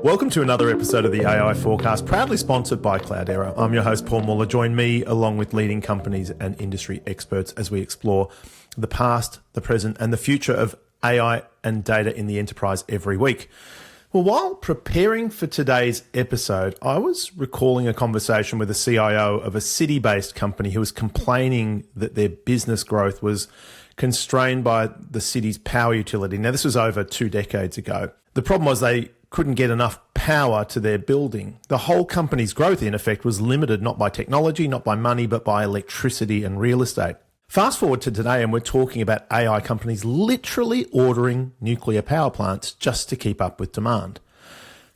Welcome to another episode of the AI Forecast, proudly sponsored by Cloudera. I'm your host, Paul Muller. Join me along with leading companies and industry experts as we explore the past, the present, and the future of AI and data in the enterprise every week. Well, while preparing for today's episode, I was recalling a conversation with a CIO of a city-based company who was complaining that their business growth was constrained by the city's power utility. Now, this was over 2 decades ago. The problem was they couldn't get enough power to their building. The whole company's growth, in effect, was limited not by technology, not by money, but by electricity and real estate. Fast forward to today, and we're talking about AI companies literally ordering nuclear power plants just to keep up with demand.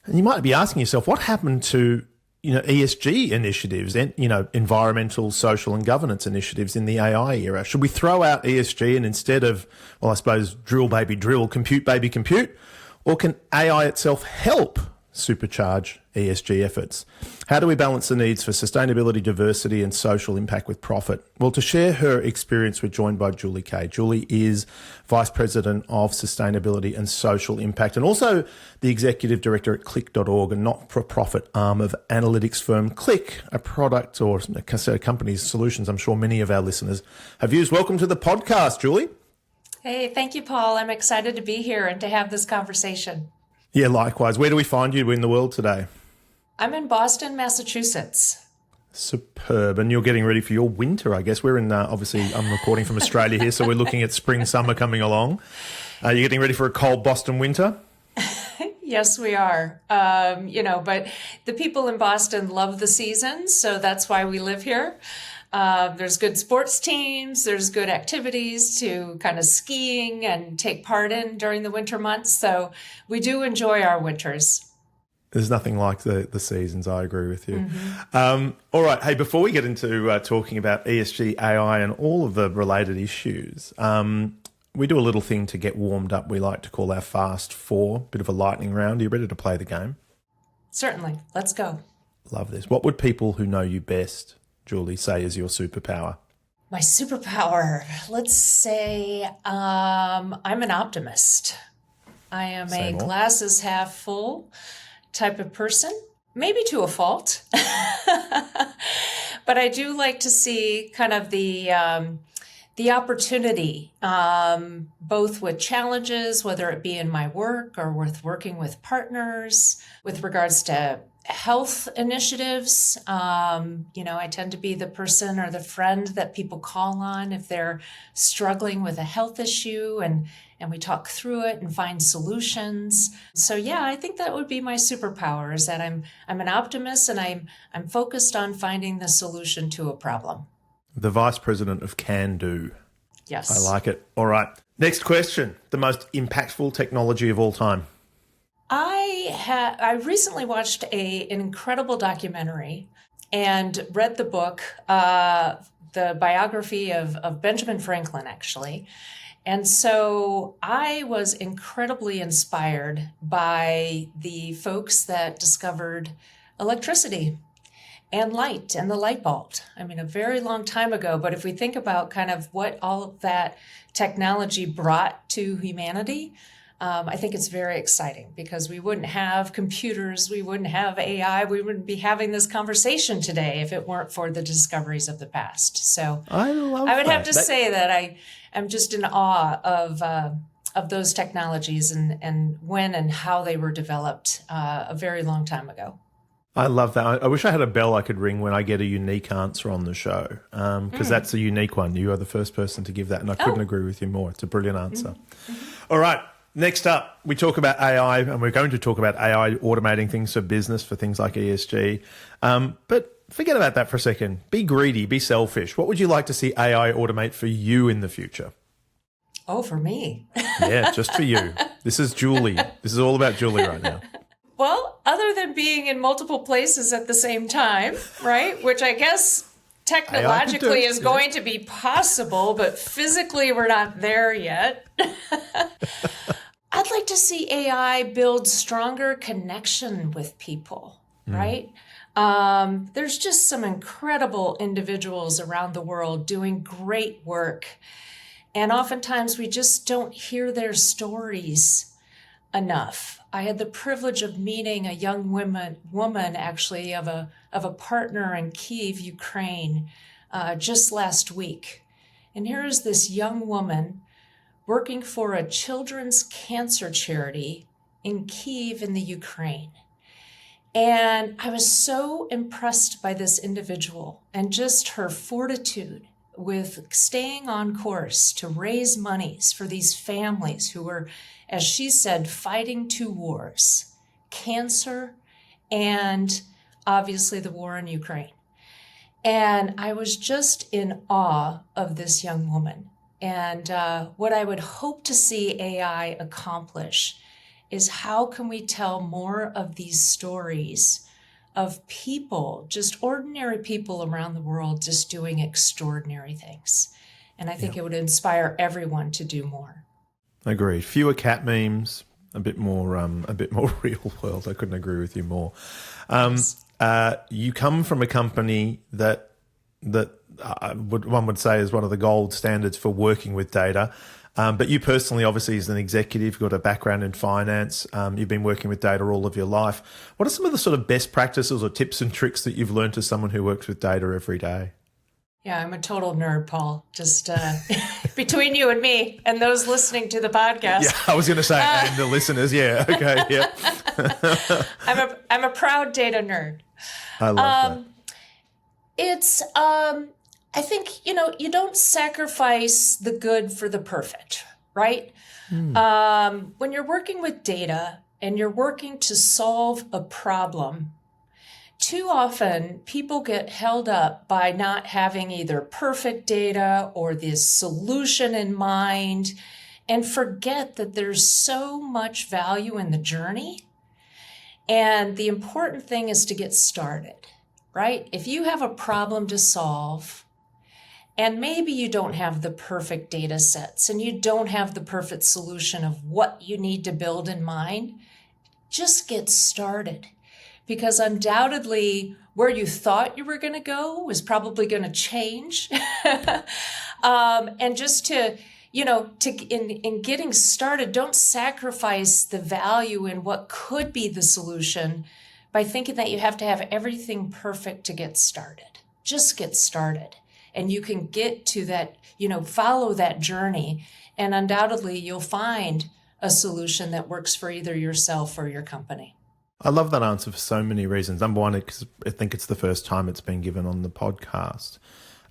And you might be asking yourself, what happened to ESG initiatives and environmental, social, and governance initiatives in the AI era? Should we throw out ESG and instead of, well, I suppose, drill baby drill, compute baby compute? Or can AI itself help supercharge ESG efforts? How do we balance the needs for sustainability, diversity, and social impact with profit? Well, to share her experience, we're joined by Julie Kay. Julie is Vice President of Sustainability and Social Impact and also the Executive Director at Qlik.org, a not-for-profit arm of analytics firm Qlik, a product or a set of companies' solutions I'm sure many of our listeners have used. Welcome to the podcast, Julie. Hey, thank you, Paul. I'm excited to be here and to have this conversation. Yeah, likewise. Where do we find you in the world today? I'm in Boston, Massachusetts. Superb. And you're getting ready for your winter, I guess. We're in, obviously, I'm recording from Australia here, so we're looking at spring, summer coming along. Are you getting ready for a cold Boston winter? Yes, we are. But the people in Boston love the season, so that's why we live here. There's good sports teams, there's good activities to kind of skiing and take part in during the winter months. So we do enjoy our winters. There's nothing like the seasons. I agree with you. Mm-hmm. All right. Hey, before we get into talking about ESG, AI and all of the related issues, we do a little thing to get warmed up. We like to call our Fast Four, bit of a lightning round. Are you ready to play the game? Certainly. Let's go. Love this. What would people who know you best, Julie, say is your superpower? My superpower, let's say I'm an optimist. I am a glasses half full type of person, maybe to a fault. But I do like to see kind of the opportunity, both with challenges, whether it be in my work or with working with partners, with regards to health initiatives. I tend to be the person or the friend that people call on if they're struggling with a health issue, and we talk through it and find solutions. So yeah, I think that would be my superpower, is that I'm an optimist and I'm focused on finding the solution to a problem. The Vice President of Can Do. Yes. I like it. All right. Next question. The most impactful technology of all time. I recently watched an incredible documentary and read the book, the biography of Benjamin Franklin, actually. And so I was incredibly inspired by the folks that discovered electricity and light and the light bulb. I mean, a very long time ago, but if we think about kind of what all of that technology brought to humanity, I think it's very exciting because we wouldn't have computers, we wouldn't have AI, we wouldn't be having this conversation today if it weren't for the discoveries of the past. So I would have to say that I'm just in awe of those technologies and when and how they were developed a very long time ago. I love that. I wish I had a bell I could ring when I get a unique answer on the show, because that's a unique one. You are the first person to give that, and I couldn't agree with you more. It's a brilliant answer. All right. Next up, we talk about AI, and we're going to talk about AI automating things for business, for things like ESG. But forget about that for a second. Be greedy, be selfish. What would you like to see AI automate for you in the future? Oh, for me? Yeah, just for you. This is Julie. This is all about Julie right now. Well, other than being in multiple places at the same time, right? Which I guess technologically is going to be possible, but physically we're not there yet. I'd like to see AI build stronger connection with people, right? There's just some incredible individuals around the world doing great work. And oftentimes we just don't hear their stories enough. I had the privilege of meeting a young woman actually of a partner in Kyiv, Ukraine, just last week. And here is this young woman working for a children's cancer charity in Kyiv in the Ukraine. And I was so impressed by this individual and just her fortitude with staying on course to raise monies for these families who were, as she said, fighting two wars, cancer and obviously the war in Ukraine. And I was just in awe of this young woman. And what I would hope to see AI accomplish is how can we tell more of these stories of people, just ordinary people around the world, just doing extraordinary things. And I think it would inspire everyone to do more. Agreed. Fewer cat memes, a bit more real world. I couldn't agree with you more. You come from a company that one would say is one of the gold standards for working with data. But you personally, obviously, as an executive, got a background in finance. You've been working with data all of your life. What are some of the sort of best practices or tips and tricks that you've learned as someone who works with data every day? Yeah, I'm a total nerd, Paul. Just between you and me and those listening to the podcast. Yeah, I was going to say, and the listeners. Yeah, okay, yeah. I'm a proud data nerd. I love that. It's I think, you don't sacrifice the good for the perfect, right? When you're working with data and you're working to solve a problem, too often people get held up by not having either perfect data or this solution in mind and forget that there's so much value in the journey. And the important thing is to get started, right? If you have a problem to solve, and maybe you don't have the perfect data sets and you don't have the perfect solution of what you need to build in mind, just get started. Because undoubtedly where you thought you were going to go is probably going to change. And just in getting started, don't sacrifice the value in what could be the solution by thinking that you have to have everything perfect to get started. Just get started. And you can get to that, follow that journey. And undoubtedly, you'll find a solution that works for either yourself or your company. I love that answer for so many reasons. Number one, because I think it's the first time it's been given on the podcast.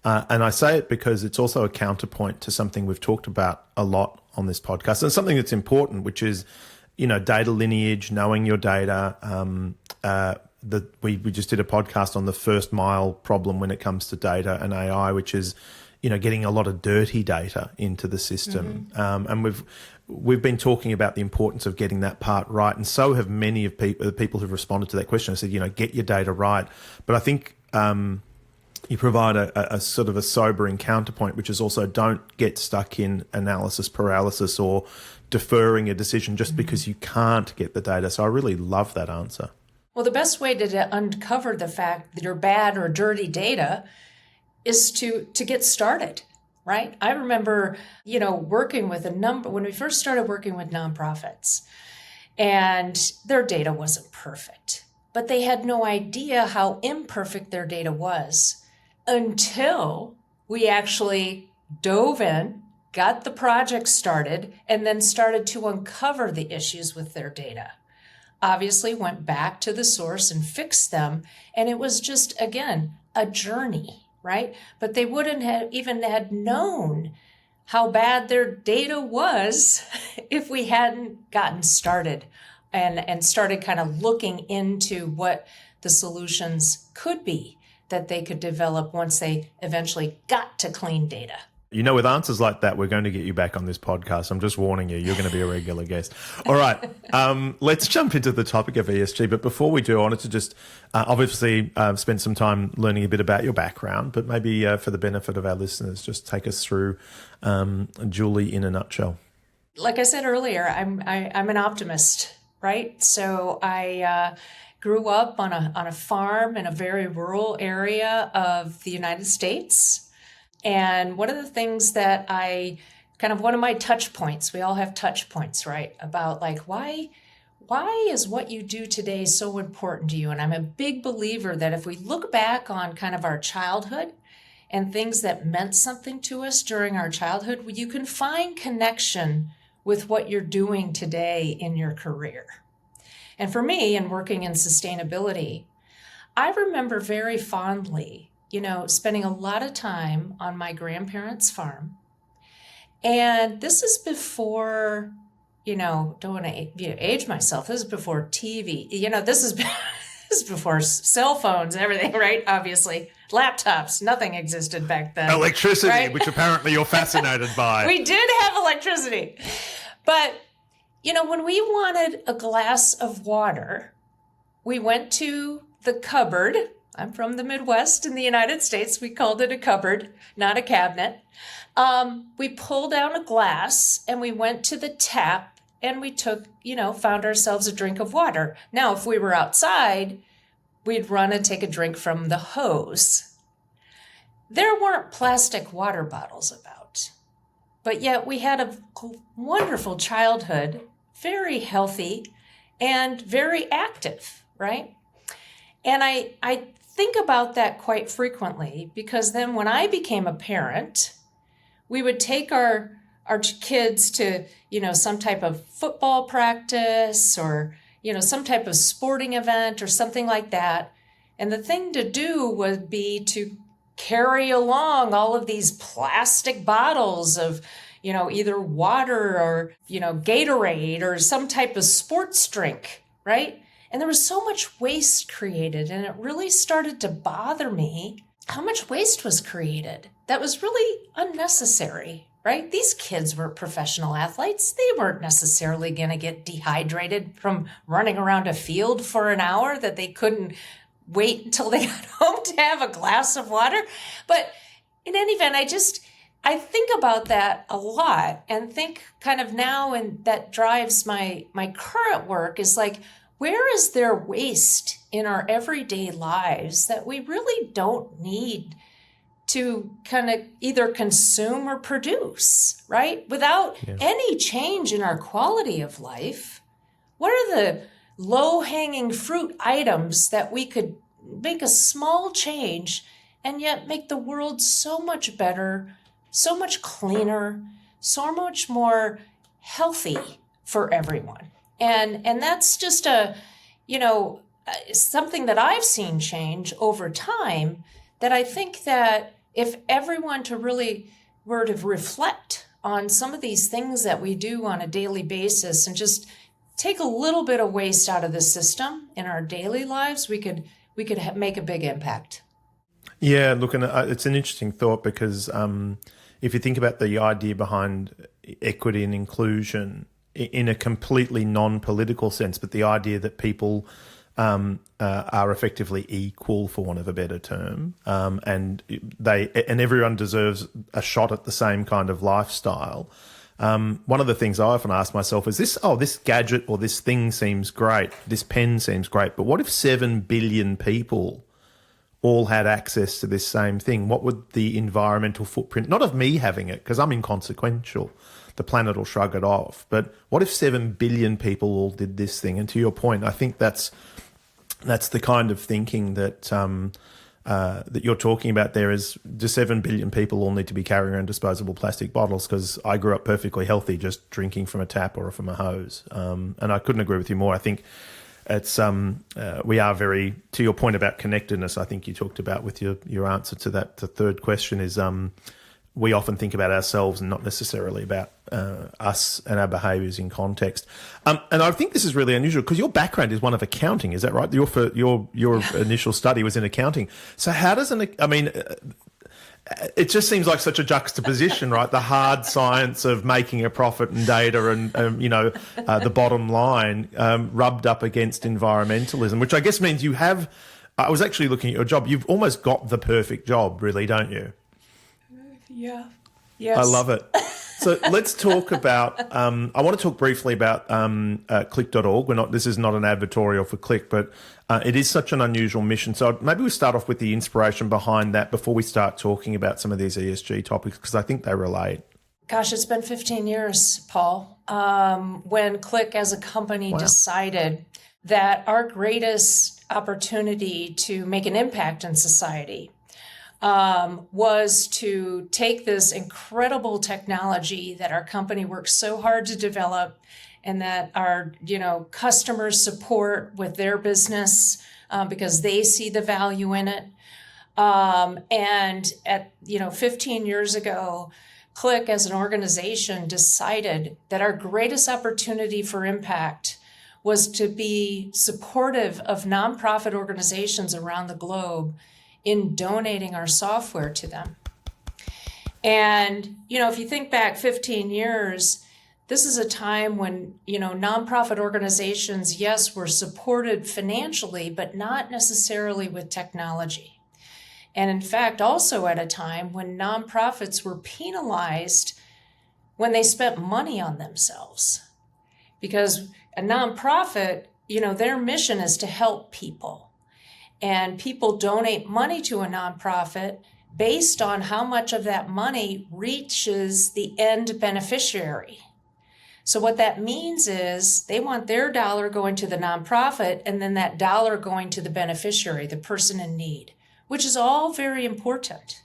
And I say it because it's also a counterpoint to something we've talked about a lot on this podcast. And something that's important, which is, data lineage, knowing your data. We just did a podcast on the first mile problem when it comes to data and AI, which is, getting a lot of dirty data into the system. And we've been talking about the importance of getting that part right. And so have many of the people who've responded to that question. I said, get your data right. But I think you provide a sort of a sobering counterpoint, which is also don't get stuck in analysis paralysis or deferring a decision just because you can't get the data. So I really love that answer. Well, the best way to uncover the fact that you're bad or dirty data is to get started, right? I remember, working with when we first started working with nonprofits, and their data wasn't perfect, but they had no idea how imperfect their data was until we actually dove in, got the project started, and then started to uncover the issues with their data. Obviously went back to the source and fixed them. And it was just, again, a journey, right? But they wouldn't have even had known how bad their data was if we hadn't gotten started and started kind of looking into what the solutions could be that they could develop once they eventually got to clean data. With answers like that, we're going to get you back on this podcast. I'm just warning you, you're going to be a regular guest. All right, let's jump into the topic of ESG. But before we do, I wanted to just obviously spend some time learning a bit about your background, but maybe for the benefit of our listeners, just take us through Julie in a nutshell. Like I said earlier, I'm an optimist, right? So I grew up on a farm in a very rural area of the United States. And one of the things that one of my touch points, we all have touch points, right? About like, why is what you do today so important to you? And I'm a big believer that if we look back on kind of our childhood and things that meant something to us during our childhood, you can find connection with what you're doing today in your career. And for me, in working in sustainability, I remember very fondly, spending a lot of time on my grandparents' farm. And this is before, don't want to age myself. This is before TV. This is before cell phones, everything, right? Obviously, laptops, nothing existed back then. Electricity, right? Which apparently you're fascinated by. We did have electricity. But, when we wanted a glass of water, we went to the cupboard. I'm from the Midwest in the United States. We called it a cupboard, not a cabinet. We pulled down a glass and we went to the tap and we took, found ourselves a drink of water. Now, if we were outside, we'd run and take a drink from the hose. There weren't plastic water bottles about, but yet we had a wonderful childhood, very healthy and very active, right? And I think about that quite frequently because then when I became a parent, we would take our kids to, some type of football practice or, some type of sporting event or something like that. And the thing to do would be to carry along all of these plastic bottles of, either water or, Gatorade or some type of sports drink, right? And there was so much waste created, and it really started to bother me how much waste was created that was really unnecessary, right? These kids were professional athletes. They weren't necessarily going to get dehydrated from running around a field for an hour that they couldn't wait until they got home to have a glass of water. But in any event, I think about that a lot and think kind of now, and that drives my current work is like, where is there waste in our everyday lives that we really don't need to kind of either consume or produce, right? Without any change in our quality of life, what are the low-hanging fruit items that we could make a small change and yet make the world so much better, so much cleaner, so much more healthy for everyone? And that's just something that I've seen change over time, that I think that if everyone were to reflect on some of these things that we do on a daily basis and just take a little bit of waste out of the system in our daily lives, we could make a big impact. Yeah, look, and it's an interesting thought because if you think about the idea behind equity and inclusion in a completely non-political sense, but the idea that people are effectively equal, for want of a better term, and everyone deserves a shot at the same kind of lifestyle. One of the things I often ask myself is this gadget or this thing seems great, this pen seems great, but what if 7 billion people all had access to this same thing? What would the environmental footprint, not of me having it, because I'm inconsequential, the planet will shrug it off, but what if 7 billion people all did this thing? And to your point, I think that's the kind of thinking that that you're talking about there is, do 7 billion people all need to be carrying around disposable plastic bottles? Because I grew up perfectly healthy just drinking from a tap or from a hose. And I couldn't agree with you more. I think it's we are very, to your point about connectedness, I think you talked about with your answer to that, the third question is we often think about ourselves and not necessarily about us and our behaviours in context. And I think this is really unusual because your background is one of accounting, is that right? Your initial study was in accounting. So how does it just seems like such a juxtaposition, right? The hard science of making a profit and data and, the bottom line rubbed up against environmentalism, which I guess means you have, I was actually looking at your job, you've almost got the perfect job, really, don't you? Yeah. Yes. I love it. So let's talk about, I want to talk briefly about Qlik.org. This is not an advertorial for Qlik, but it is such an unusual mission. So maybe we start off with the inspiration behind that before we start talking about some of these ESG topics, because I think they relate. Gosh, it's been 15 years, Paul, when Qlik as a company decided that our greatest opportunity to make an impact in society was to take this incredible technology that our company worked so hard to develop and that our customers support with their business because they see the value in it. And at 15 years ago, Qlik as an organization decided that our greatest opportunity for impact was to be supportive of nonprofit organizations around the globe in donating our software to them. And, if you think back 15 years, this is a time when, nonprofit organizations, yes, were supported financially, but not necessarily with technology. And in fact, also at a time when nonprofits were penalized when they spent money on themselves. Because a nonprofit, their mission is to help people. And people donate money to a nonprofit based on how much of that money reaches the end beneficiary. So what that means is they want their dollar going to the nonprofit and then that dollar going to the beneficiary, the person in need, which is all very important.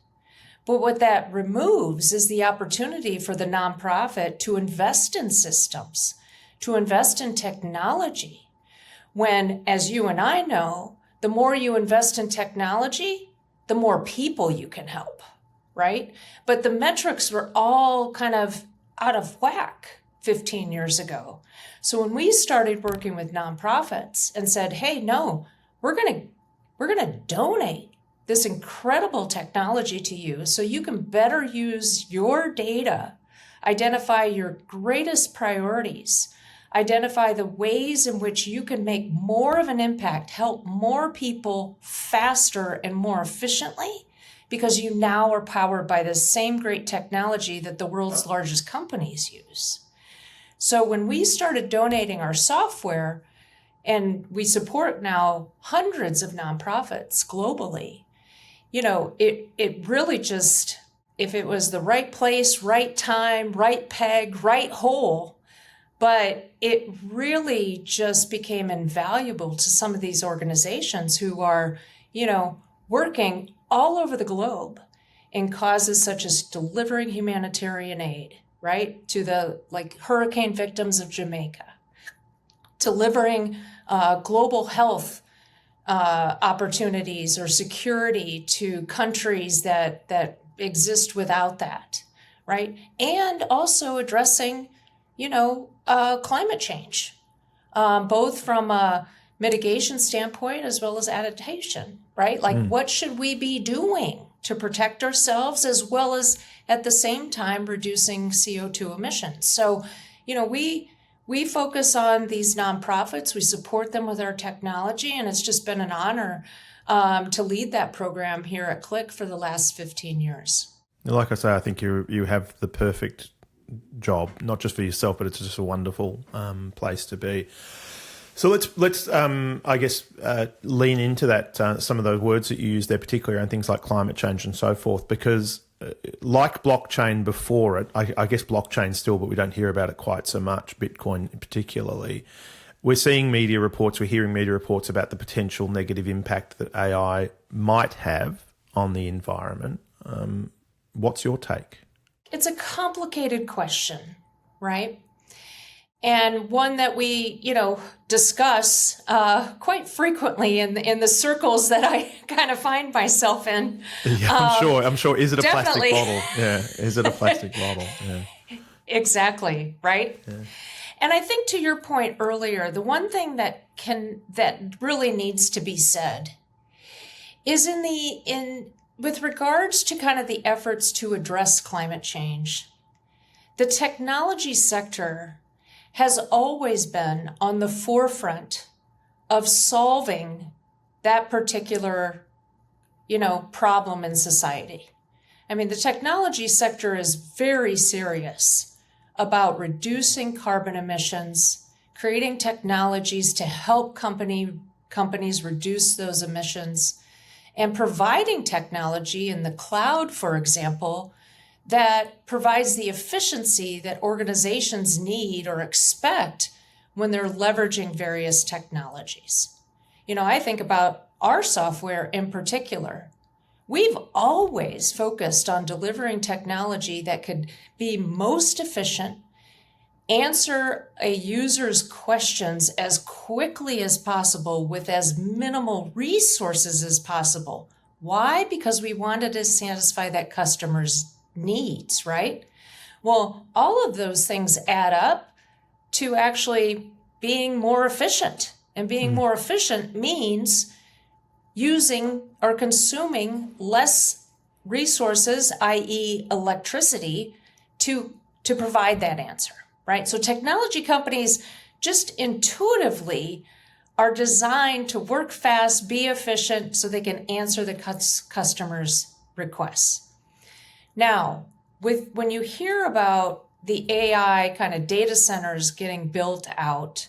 But what that removes is the opportunity for the nonprofit to invest in systems, to invest in technology. When, as you and I know, the more you invest in technology, the more people you can help, right? But the metrics were all kind of out of whack 15 years ago. So when we started working with nonprofits and said, hey, no, we're going to donate this incredible technology to you so you can better use your data, identify your greatest priorities, identify the ways in which you can make more of an impact, help more people faster and more efficiently, because you now are powered by the same great technology that the world's largest companies use. So when we started donating our software, and we support now hundreds of nonprofits globally, it really just, if it was the right place, right time, right peg, right hole, but it really just became invaluable to some of these organizations who are, working all over the globe in causes such as delivering humanitarian aid, right, to the hurricane victims of Jamaica, delivering global health opportunities or security to countries that exist without that, right, and also addressing climate change, both from a mitigation standpoint as well as adaptation, right? What should we be doing to protect ourselves as well as at the same time reducing CO2 emissions? So, we focus on these nonprofits, we support them with our technology, and it's just been an honor to lead that program here at Qlik for the last 15 years. Like I say, I think you have the perfect job, not just for yourself, but it's just a wonderful place to be. So let's I guess lean into that, some of those words that you use there, particularly around things like climate change and so forth, because like blockchain before it, I guess blockchain still, but we don't hear about it quite so much, Bitcoin particularly. We're seeing media reports, we're hearing media reports about the potential negative impact that AI might have on the environment. What's your take? It's a complicated question, right? And one that we, discuss quite frequently in the circles that I kind of find myself in. Yeah, I'm sure. Is it a definitely. plastic bottle? Yeah. Is it a plastic bottle? Yeah. Exactly, right? Yeah. And I think to your point earlier, the one thing that really needs to be said is with regards to kind of the efforts to address climate change, the technology sector has always been on the forefront of solving that particular, problem in society. I mean, the technology sector is very serious about reducing carbon emissions, creating technologies to help companies reduce those emissions, and providing technology in the cloud, for example, that provides the efficiency that organizations need or expect when they're leveraging various technologies. I think about our software in particular. We've always focused on delivering technology that could be most efficient, answer a user's questions as quickly as possible with as minimal resources as possible. Why? Because we wanted to satisfy that customer's needs, right? Well, all of those things add up to actually being more efficient. And being more efficient means using or consuming less resources, i.e. electricity, to provide that answer, right? So technology companies just intuitively are designed to work fast, be efficient, so they can answer the customer's requests. Now, when you hear about the AI kind of data centers getting built out,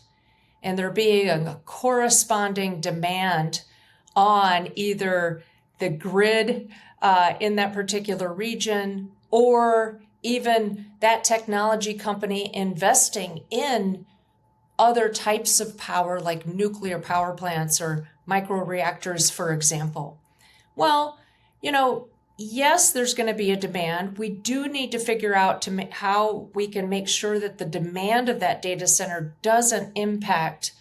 and there being a corresponding demand on either the grid in that particular region, or even that technology company investing in other types of power like nuclear power plants or microreactors, for example. Well, yes, there's going to be a demand. We do need to figure out how we can make sure that the demand of that data center doesn't impact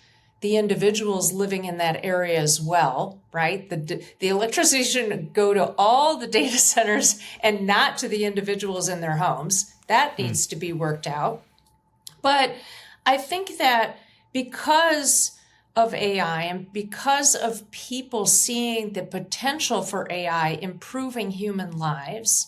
the individuals living in that area as well, right? The electricity shouldn't go to all the data centers and not to the individuals in their homes. That needs to be worked out. But I think that because of AI and because of people seeing the potential for AI improving human lives,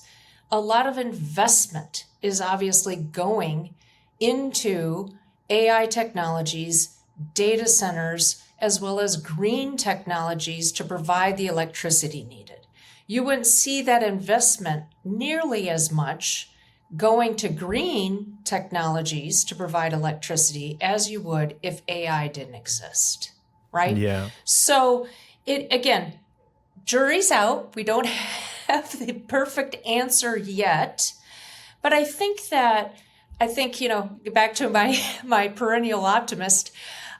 a lot of investment is obviously going into AI technologies, data centers, as well as green technologies to provide the electricity needed. You wouldn't see that investment nearly as much going to green technologies to provide electricity as you would if AI didn't exist, right? Yeah. So again, jury's out. We don't have the perfect answer yet, but I think, back to my perennial optimist,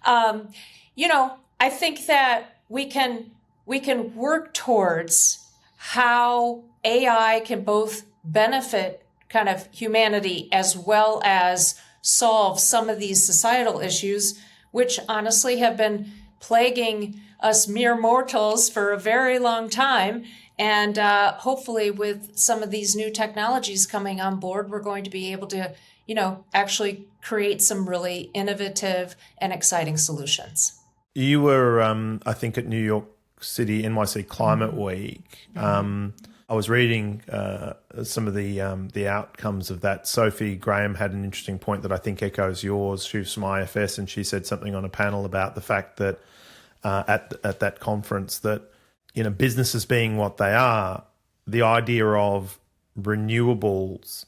I think that we can work towards how AI can both benefit kind of humanity as well as solve some of these societal issues, which honestly have been plaguing us mere mortals for a very long time. And hopefully with some of these new technologies coming on board, we're going to be able to, actually create some really innovative and exciting solutions. You were, I think, at New York City NYC Climate Week. I was reading some of the outcomes of that. Sophie Graham had an interesting point that I think echoes yours. She was from IFS, and she said something on a panel about the fact that at that conference that, businesses being what they are, the idea of renewables,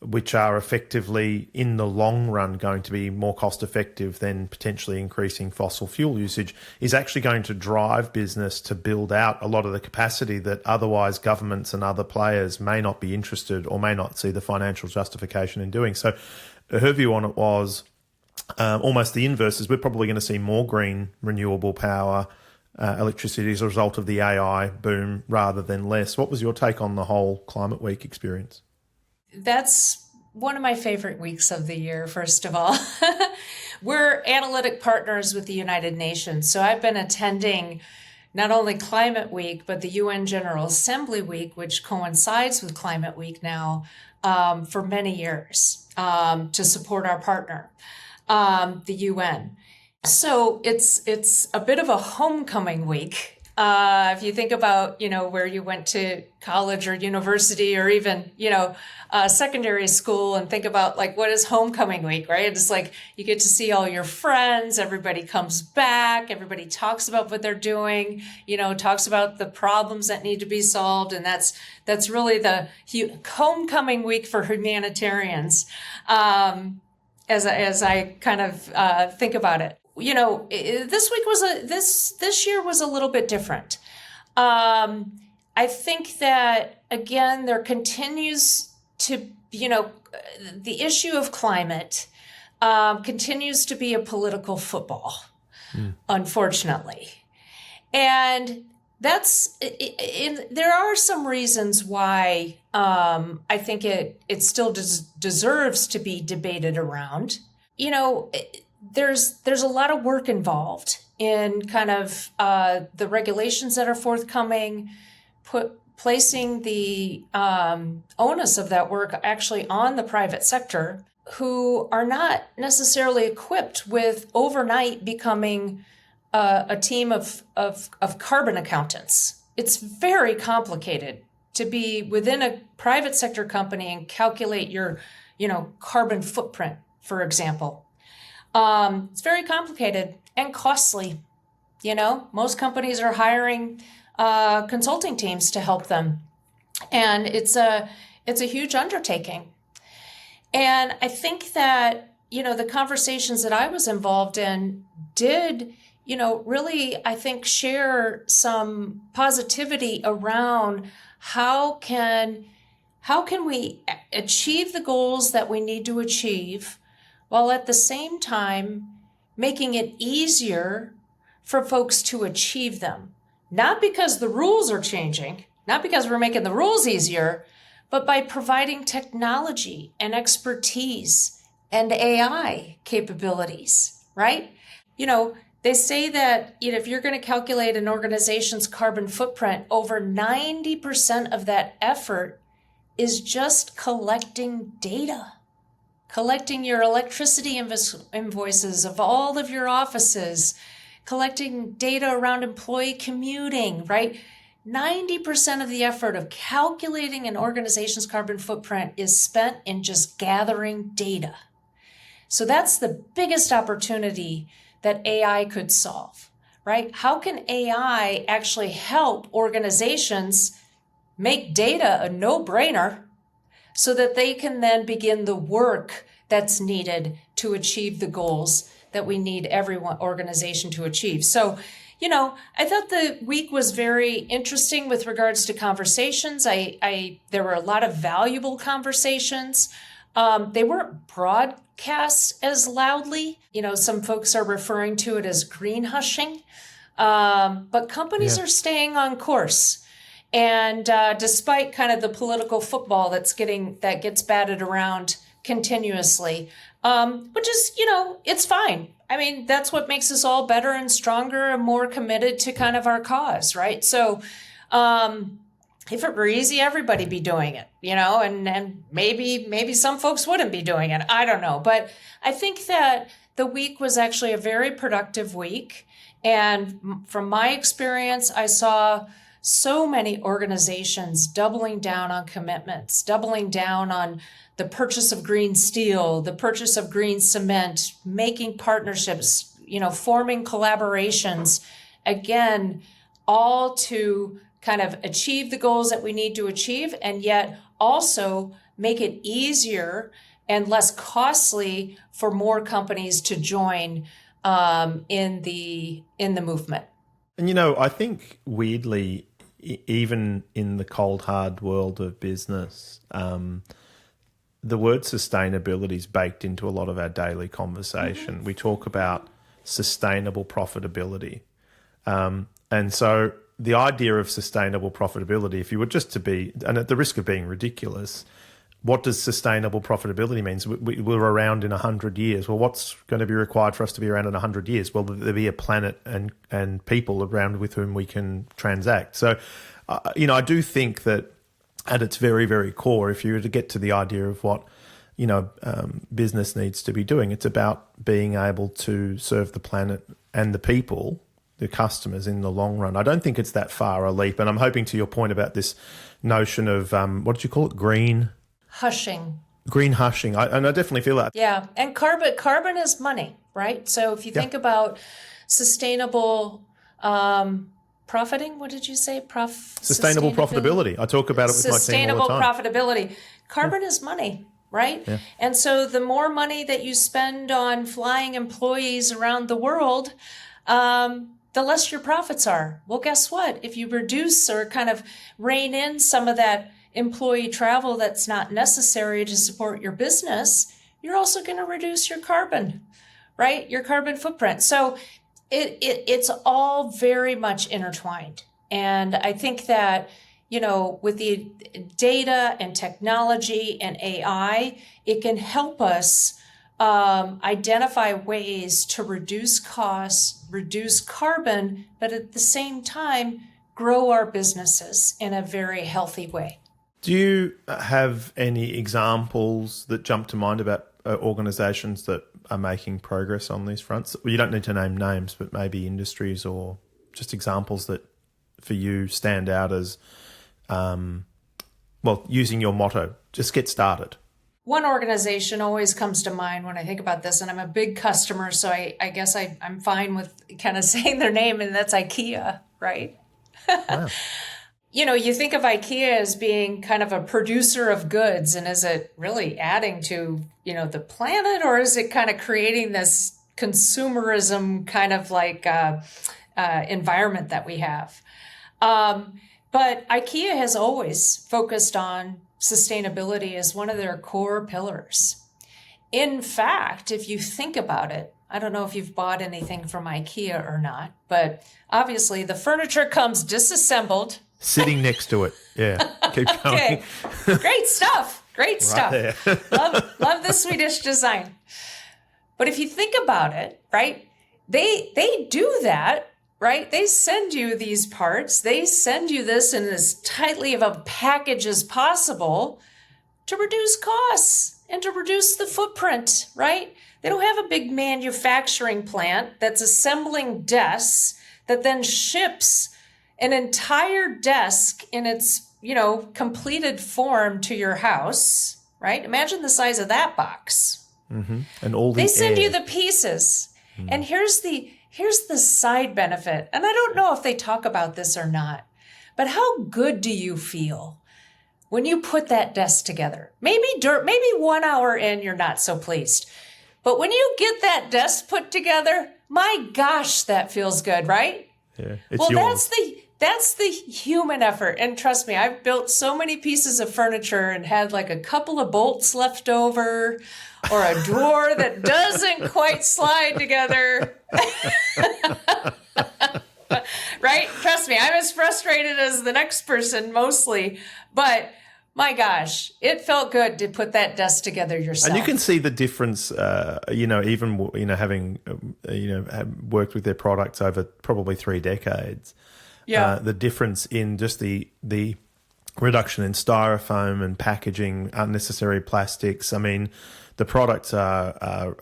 which are effectively in the long run going to be more cost effective than potentially increasing fossil fuel usage, is actually going to drive business to build out a lot of the capacity that otherwise governments and other players may not be interested or may not see the financial justification in doing. So her view on it was almost the inverse, is we're probably going to see more green renewable power electricity as a result of the AI boom rather than less. What was your take on the whole Climate Week experience? That's one of my favorite weeks of the year, first of all. We're analytic partners with the United Nations. So I've been attending not only Climate Week, but the UN General Assembly Week, which coincides with Climate Week now, for many years to support our partner, the UN. So it's a bit of a homecoming week If you think about, where you went to college or university or even, secondary school, and think about like, what is homecoming week, right? It's like you get to see all your friends, everybody comes back, everybody talks about what they're doing, talks about the problems that need to be solved. And that's really the homecoming week for humanitarians, as I kind of think about it. This week this year was a little bit different. I think that, again, there continues to, the issue of climate continues to be a political football, unfortunately. And there are some reasons why I think it still deserves to be debated around. There's a lot of work involved in kind of the regulations that are forthcoming, placing the onus of that work actually on the private sector, who are not necessarily equipped with overnight becoming a team of carbon accountants. It's very complicated to be within a private sector company and calculate your, carbon footprint, for example. It's very complicated and costly. Most companies are hiring consulting teams to help them, and it's a huge undertaking. And I think that the conversations that I was involved in did really, I think, share some positivity around how can we achieve the goals that we need to achieve, while at the same time making it easier for folks to achieve them. Not because the rules are changing, not because we're making the rules easier, but by providing technology and expertise and AI capabilities, right? They say that if you're going to calculate an organization's carbon footprint, over 90% of that effort is just collecting data. Collecting your electricity invoices of all of your offices, collecting data around employee commuting, right? 90% of the effort of calculating an organization's carbon footprint is spent in just gathering data. So that's the biggest opportunity that AI could solve, right? How can AI actually help organizations make data a no-brainer, so that they can then begin the work that's needed to achieve the goals that we need every organization to achieve? So, I thought the week was very interesting with regards to conversations. There were a lot of valuable conversations. They weren't broadcast as loudly. Some folks are referring to it as green hushing, but companies are staying on course. And despite kind of the political football that gets batted around continuously, which is, it's fine. I mean, that's what makes us all better and stronger and more committed to kind of our cause, right? So if it were easy, everybody be doing it, and maybe some folks wouldn't be doing it. I don't know. But I think that the week was actually a very productive week. And from my experience, I saw so many organizations doubling down on commitments, doubling down on the purchase of green steel, the purchase of green cement, making partnerships, forming collaborations, again, all to kind of achieve the goals that we need to achieve, and yet also make it easier and less costly for more companies to join in the movement. And I think weirdly, even in the cold hard world of business, the word sustainability is baked into a lot of our daily conversation. Mm-hmm. We talk about sustainable profitability. And so the idea of sustainable profitability, if you were just to be, and at the risk of being ridiculous, what does sustainable profitability mean? So we're around in 100 years. Well, what's going to be required for us to be around in 100 years? Well, there'll be a planet and people around with whom we can transact. So, I do think that at its very, very core, if you were to get to the idea of what, business needs to be doing, it's about being able to serve the planet and the people the customers in the long run. I don't think it's that far a leap. And I'm hoping, to your point about this notion of, what did you call it? Green Hushing. And I definitely feel that. Yeah. And carbon is money, right? So if you think about sustainable profiting, what did you say? Sustainable profitability. I talk about it with my team all the time. Sustainable profitability. Carbon is money, right? Yeah. And so the more money that you spend on flying employees around the world, the less your profits are. Well, guess what? If you reduce or kind of rein in some of that employee travel that's not necessary to support your business, you're also going to reduce your carbon, right? Your carbon footprint. So it's all very much intertwined. And I think that, with the data and technology and AI, it can help us identify ways to reduce costs, reduce carbon, but at the same time, grow our businesses in a very healthy way. Do you have any examples that jump to mind about organizations that are making progress on these fronts? Well, you don't need to name names, but maybe industries or just examples that for you stand out as, using your motto, just get started. One organization always comes to mind when I think about this, and I'm a big customer, so I guess I'm fine with kind of saying their name, and that's IKEA, right? Wow. You think of IKEA as being kind of a producer of goods, and is it really adding to, the planet, or is it kind of creating this consumerism kind of like environment that we have? But IKEA has always focused on sustainability as one of their core pillars. In fact, if you think about it, I don't know if you've bought anything from IKEA or not, but obviously the furniture comes disassembled. Sitting next to it. Yeah. Keep going. Okay. Great stuff. Great stuff. Right love the Swedish design. But if you think about it, right, they do that, right? They send you these parts. They send you this in as tightly of a package as possible to reduce costs and to reduce the footprint, right? They don't have a big manufacturing plant that's assembling desks that then ships an entire desk in its, completed form to your house, right? Imagine the size of that box. Mm-hmm. And all they send you the pieces. Mm. And here's the side benefit. And I don't know if they talk about this or not, but how good do you feel when you put that desk together? Maybe 1 hour in, you're not so pleased. But when you get that desk put together, my gosh, that feels good, right? Yeah, it's yours. That's the human effort. And trust me, I've built so many pieces of furniture and had like a couple of bolts left over or a drawer that doesn't quite slide together. Right? Trust me, I'm as frustrated as the next person mostly, but my gosh, it felt good to put that desk together yourself. And you can see the difference, even having, worked with their products over probably 3 decades. Yeah. The difference in just the reduction in styrofoam and packaging, unnecessary plastics. I mean, the products are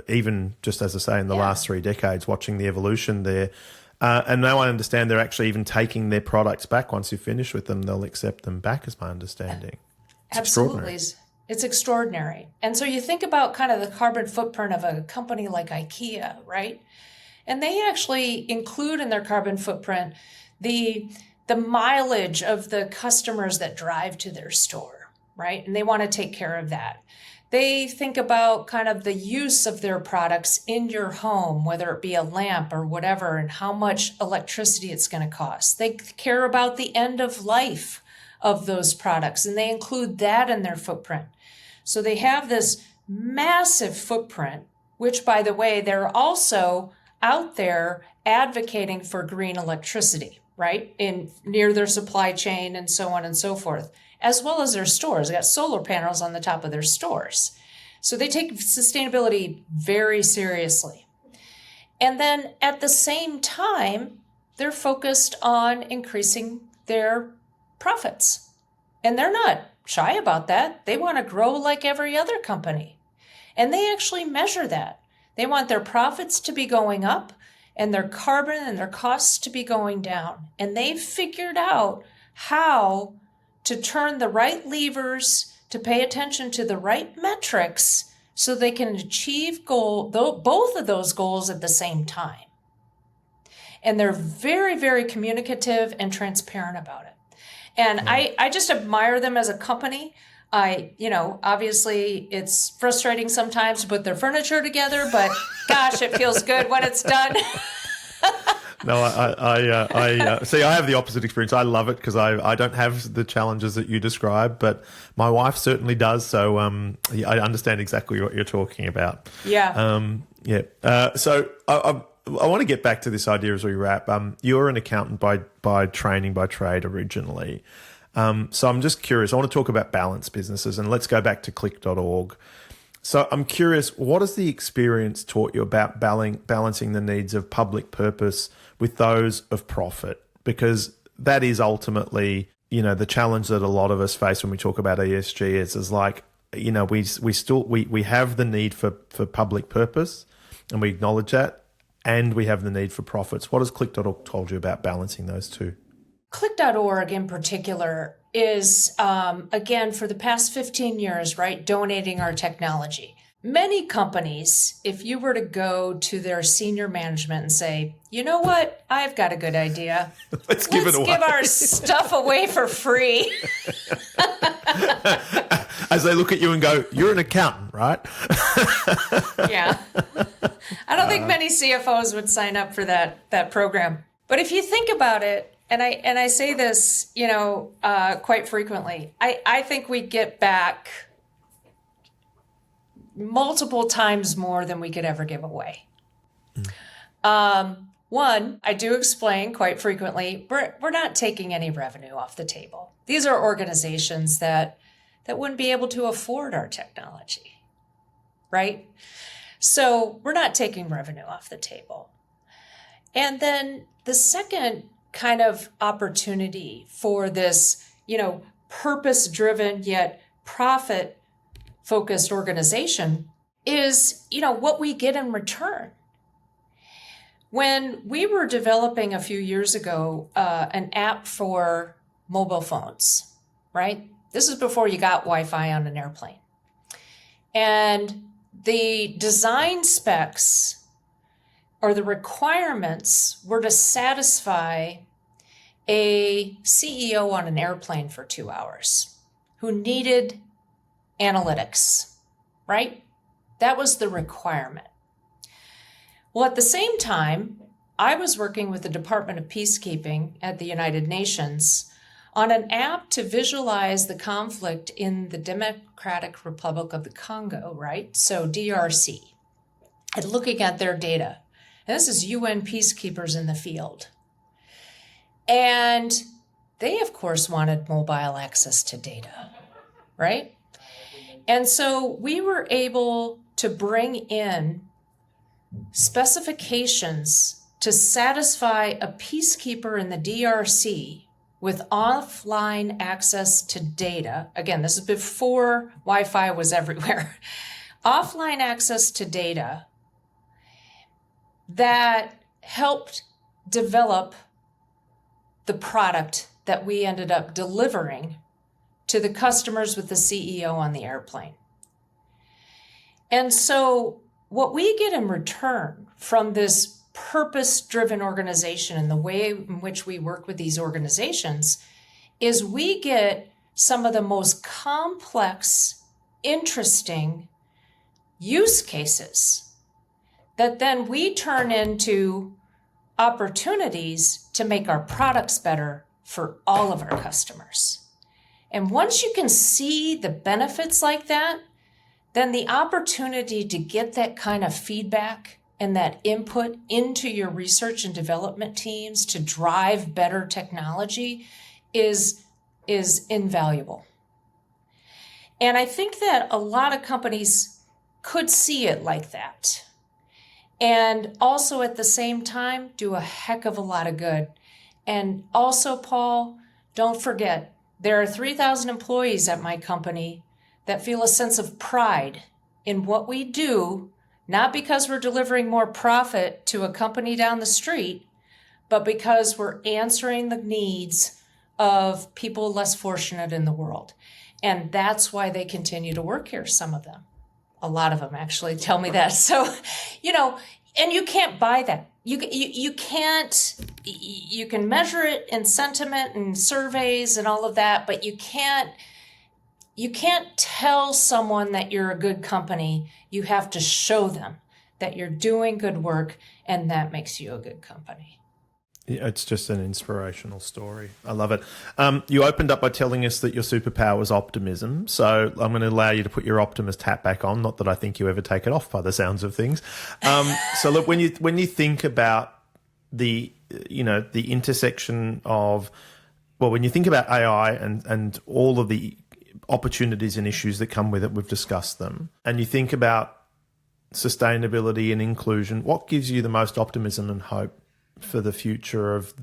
even just as I say in the last 3 decades, watching the evolution there. And now I understand they're actually even taking their products back. Once you finish with them, they'll accept them back, is my understanding. Absolutely. It's extraordinary. And so you think about kind of the carbon footprint of a company like IKEA, right? And they actually include in their carbon footprint the mileage of the customers that drive to their store, right? And they want to take care of that. They think about kind of the use of their products in your home, whether it be a lamp or whatever, and how much electricity it's going to cost. They care about the end of life of those products, and they include that in their footprint. So they have this massive footprint, which, by the way, they're also out there advocating for green electricity, right? Near their supply chain and so on and so forth, as well as their stores. They got solar panels on the top of their stores. So they take sustainability very seriously. And then at the same time, they're focused on increasing their profits. And they're not shy about that. They want to grow like every other company. And they actually measure that. They want their profits to be going up, and their carbon and their costs to be going down. And they've figured out how to turn the right levers to pay attention to the right metrics so they can achieve both of those goals at the same time. And they're very, very communicative and transparent about it. And I just admire them as a company. Obviously it's frustrating sometimes to put their furniture together, but gosh, it feels good when it's done. No, I see. I have the opposite experience. I love it because I don't have the challenges that you describe, but my wife certainly does. So I understand exactly what you're talking about. Yeah. So I want to get back to this idea as we wrap. You're an accountant by training, by trade originally. So I'm just curious. I want to talk about balanced businesses, and let's go back to Qlik.org. So I'm curious, what has the experience taught you about balancing the needs of public purpose with those of profit? Because that is ultimately, the challenge that a lot of us face when we talk about ESG is like, we have the need for public purpose, and we acknowledge that, and we have the need for profits. What has Qlik.org told you about balancing those two? Qlik.org in particular is, again, for the past 15 years, right, donating our technology. Many companies, if you were to go to their senior management and say, you know what, I've got a good idea. Let's give our stuff away for free. As they look at you and go, you're an accountant, right? Yeah. I don't think many CFOs would sign up for that program. But if you think about it, and I say this, quite frequently, I think we get back multiple times more than we could ever give away. One, I do explain quite frequently, we're not taking any revenue off the table. These are organizations that wouldn't be able to afford our technology, right? So we're not taking revenue off the table. And then the second kind of opportunity for this, purpose-driven yet profit-focused organization is, what we get in return. When we were developing a few years ago an app for mobile phones, right? This is before you got Wi-Fi on an airplane. And the design specs or the requirements were to satisfy a CEO on an airplane for 2 hours who needed analytics, right? That was the requirement. Well, at the same time, I was working with the Department of Peacekeeping at the United Nations on an app to visualize the conflict in the Democratic Republic of the Congo, right? So DRC, and looking at their data. And this is UN peacekeepers in the field. And they, of course, wanted mobile access to data, right? And so we were able to bring in specifications to satisfy a peacekeeper in the DRC with offline access to data. Again, this is before Wi-Fi was everywhere. Offline access to data that helped develop the product that we ended up delivering to the customers with the CEO on the airplane. And so what we get in return from this purpose-driven organization and the way in which we work with these organizations is we get some of the most complex, interesting use cases that then we turn into opportunities to make our products better for all of our customers. And once you can see the benefits like that, then the opportunity to get that kind of feedback and that input into your research and development teams to drive better technology is invaluable. And I think that a lot of companies could see it like that. And also at the same time, do a heck of a lot of good. And also, Paul, don't forget, there are 3,000 employees at my company that feel a sense of pride in what we do, not because we're delivering more profit to a company down the street, but because we're answering the needs of people less fortunate in the world. And that's why they continue to work here, some of them. A lot of them actually tell me that. So, and you can't buy that. You can't, you can measure it in sentiment and surveys and all of that, but you can't tell someone that you're a good company. You have to show them that you're doing good work, and that makes you a good company. Yeah, it's just an inspirational story. I love it. You opened up by telling us that your superpower was optimism. So I'm going to allow you to put your optimist hat back on. Not that I think you ever take it off by the sounds of things. So look, when you think about the intersection of, well, when you think about AI and all of the opportunities and issues that come with it, we've discussed them, and you think about sustainability and inclusion, what gives you the most optimism and hope for the future of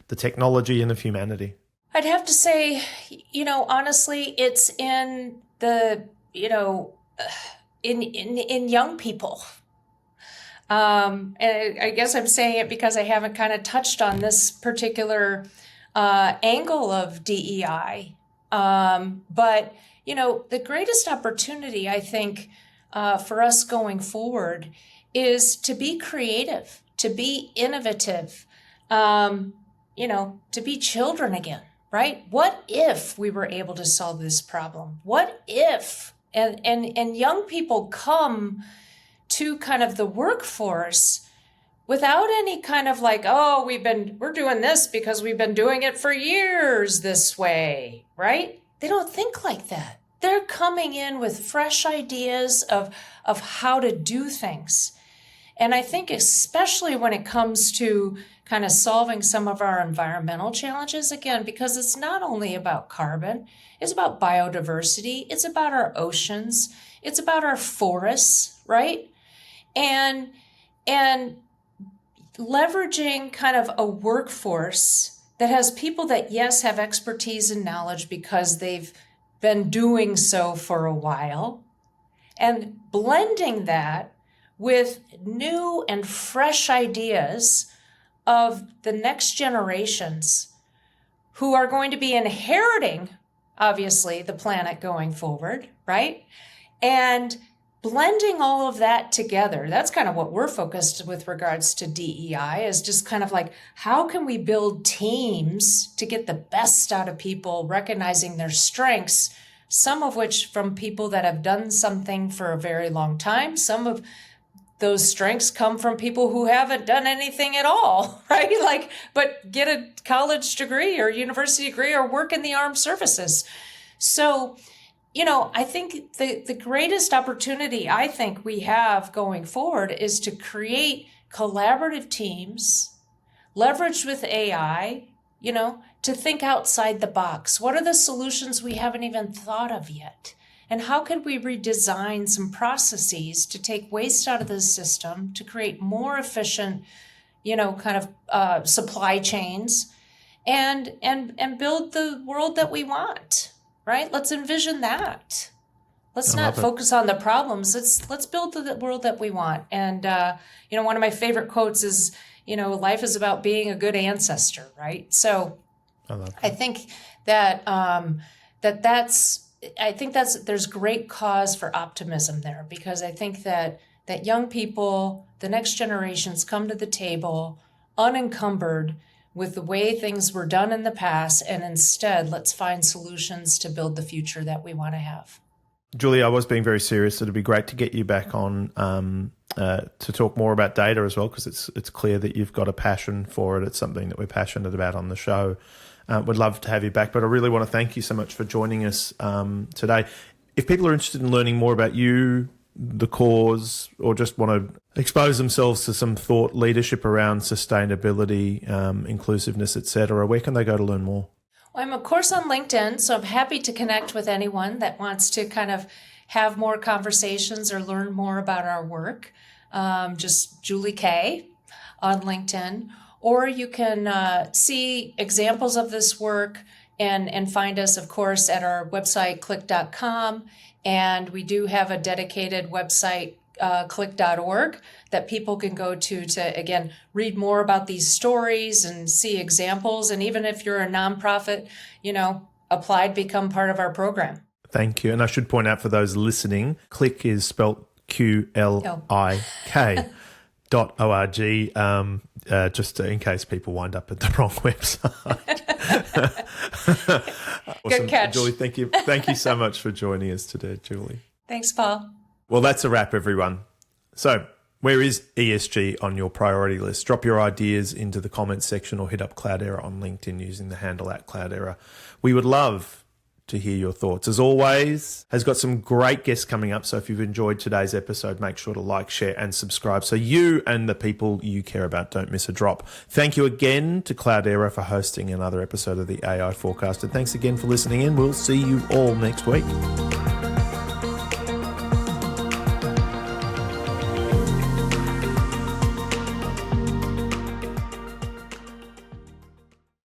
the technology and of humanity? I'd have to say, honestly, it's in the, in young people. And I guess I'm saying it because I haven't kind of touched on this particular angle of DEI. But, the greatest opportunity, I think, for us going forward is to be creative, to be innovative, to be children again, right? What if we were able to solve this problem? What if, and young people come to kind of the workforce without any kind of like, oh, we're doing this because we've been doing it for years this way, right? They don't think like that. They're coming in with fresh ideas of how to do things. And I think especially when it comes to kind of solving some of our environmental challenges, again, because it's not only about carbon, it's about biodiversity, it's about our oceans, it's about our forests, right? And leveraging kind of a workforce that has people that, yes, have expertise and knowledge because they've been doing so for a while, and blending that with new and fresh ideas of the next generations who are going to be inheriting, obviously, the planet going forward, right? And blending all of that together, that's kind of what we're focused with regards to DEI, is just kind of like, how can we build teams to get the best out of people, recognizing their strengths, some of which from people that have done something for a very long time. Some of those strengths come from people who haven't done anything at all, right? But get a college degree or university degree or work in the armed services. So, I think the greatest opportunity I think we have going forward is to create collaborative teams, leveraged with AI, to think outside the box. What are the solutions we haven't even thought of yet? And how could we redesign some processes to take waste out of the system, to create more efficient, supply chains and build the world that we want, right? Let's envision that. Let's not focus on the problems. Let's build the world that we want. And, one of my favorite quotes is, life is about being a good ancestor, right? So I think that, there's great cause for optimism there, because I think that young people, the next generations, come to the table unencumbered with the way things were done in the past, and instead let's find solutions to build the future that we want to have. Julie, I was being very serious. It'd be great to get you back on to talk more about data as well, because it's clear that you've got a passion for it. It's something that we're passionate about on the show. Would love to have you back, but I really want to thank you so much for joining us today. If people are interested in learning more about you, the cause, or just want to expose themselves to some thought leadership around sustainability, inclusiveness, etc., where can they go to learn more? Well, I'm of course on LinkedIn, so I'm happy to connect with anyone that wants to kind of have more conversations or learn more about our work. Just Julie K on LinkedIn. Or you can see examples of this work and find us, of course, at our website, Qlik.com. And we do have a dedicated website Qlik.org that people can go to again, read more about these stories and see examples. And even if you're a nonprofit, apply to become part of our program. Thank you. And I should point out for those listening, Qlik is spelt Qlik.org, just in case people wind up at the wrong website. Awesome. Good catch. Julie, thank you. Thank you so much for joining us today, Julie. Thanks, Paul. Well, that's a wrap, everyone. So where is ESG on your priority list? Drop your ideas into the comments section or hit up Cloudera on LinkedIn using the handle @Cloudera. We would love to hear your thoughts. As always, has got some great guests coming up. So if you've enjoyed today's episode, make sure to like, share and subscribe so you and the people you care about don't miss a drop. Thank you again to Cloudera for hosting another episode of the AI Forecast. And thanks again for listening in. We'll see you all next week.